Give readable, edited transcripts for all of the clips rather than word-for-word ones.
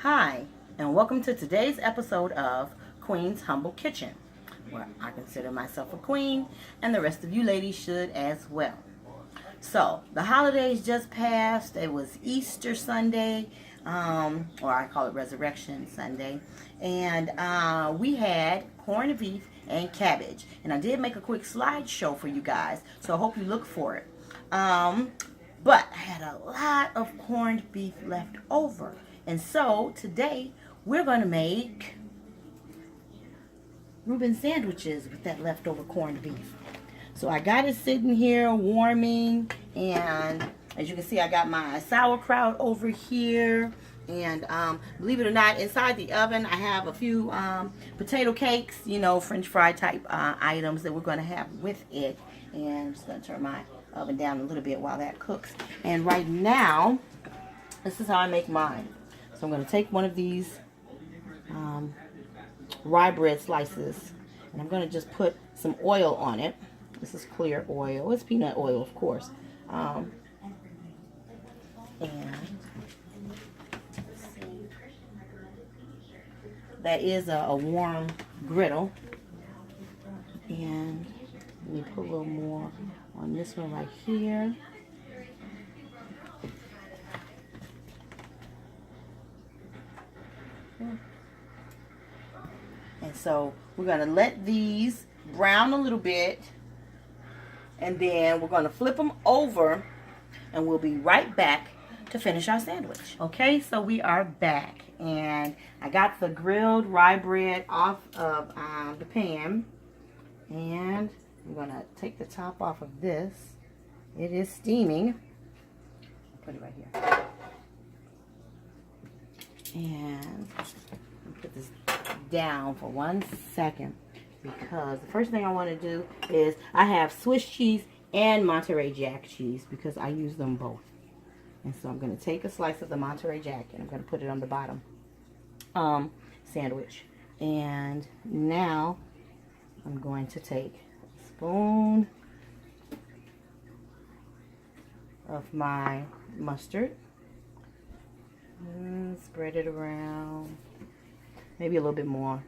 Hi, and welcome to today's episode of Queen's Humble Kitchen, where I consider myself a queen, and the rest of you ladies should as well. So, the holidays just passed. It was Easter Sunday, or I call it Resurrection Sunday, and we had corned beef and cabbage. And I did make a quick slideshow for you guys, so I hope you look for it. But I had a lot of corned beef left over. And so today we're going to make Reuben sandwiches with that leftover corned beef. So I got it sitting here warming, and as you can see, I got my sauerkraut over here. And believe it or not, inside the oven I have a few potato cakes, you know, French fry type items that we're going to have with it. And I'm just going to turn my oven down a little bit while that cooks. And right now, this is how I make mine. So I'm going to take one of these rye bread slices, and I'm going to just put some oil on it. This is clear oil. It's peanut oil, of course. And that is a warm griddle. And let me put a little more on this one right here. And so we're going to let these brown a little bit, and then we're going to flip them over, and we'll be right back to finish our sandwich. Okay, so we are back, and I got the grilled rye bread off of the pan, and I'm going to take the top off of this. It is steaming. I'll put it right here. And put this down for 1 second, because the first thing I want to do is I have Swiss cheese and Monterey Jack cheese because I use them both. And so I'm going to take a slice of the Monterey Jack and I'm going to put it on the bottom sandwich. And now I'm going to take a spoon of my mustard and spread it around. Maybe a little bit more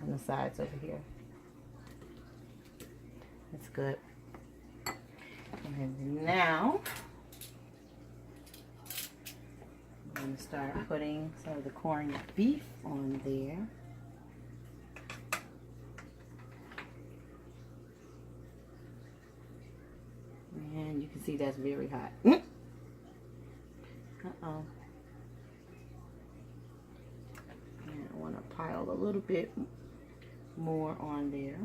on the sides over here. That's good. And now I'm going to start putting some of the corned beef on there. And you can see that's very hot. Uh-oh. I want to pile a little bit more on there.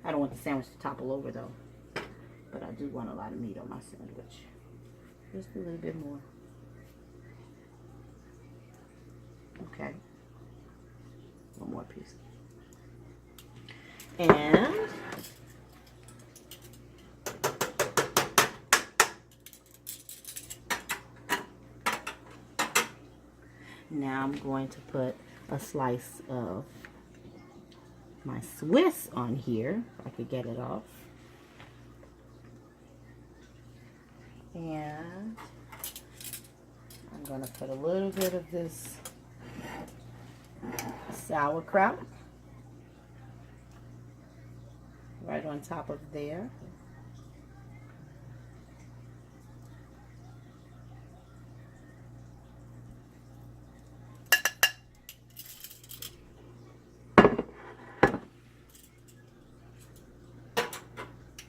I don't want the sandwich to topple over though, but I do want a lot of meat on my sandwich. Just a little bit more. Okay. One more piece. And now I'm going to put a slice of my Swiss on here, if I could get it off. And I'm going to put a little bit of this sauerkraut right on top of there.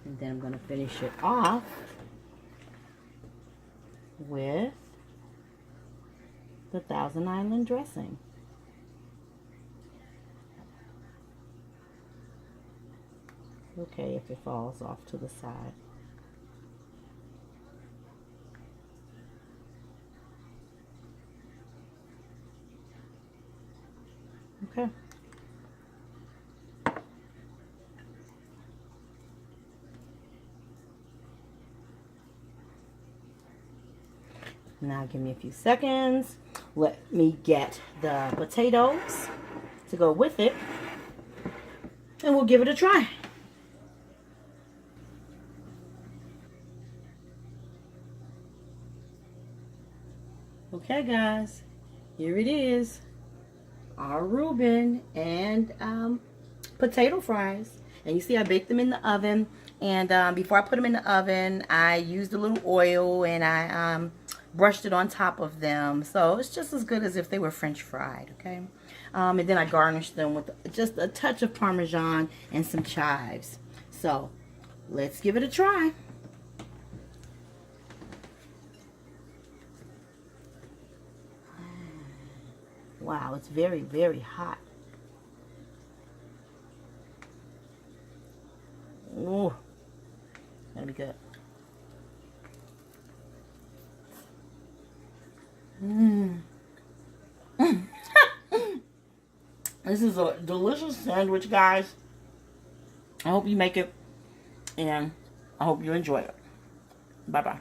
And then I'm going to finish it off with the Thousand Island dressing. Okay, if it falls off to the side. Okay. Now give me a few seconds. Let me get the potatoes to go with it, and we'll give it a try. Okay, guys, here it is. Our Reuben and potato fries. And you see I baked them in the oven. And before I put them in the oven, I used a little oil and I brushed it on top of them. So it's just as good as if they were French fried, okay? And then I garnished them with just a touch of Parmesan and some chives. So let's give it a try. Wow, it's very, very hot. Ooh, that'll be good. Mmm. This is a delicious sandwich, guys. I hope you make it, and I hope you enjoy it. Bye-bye.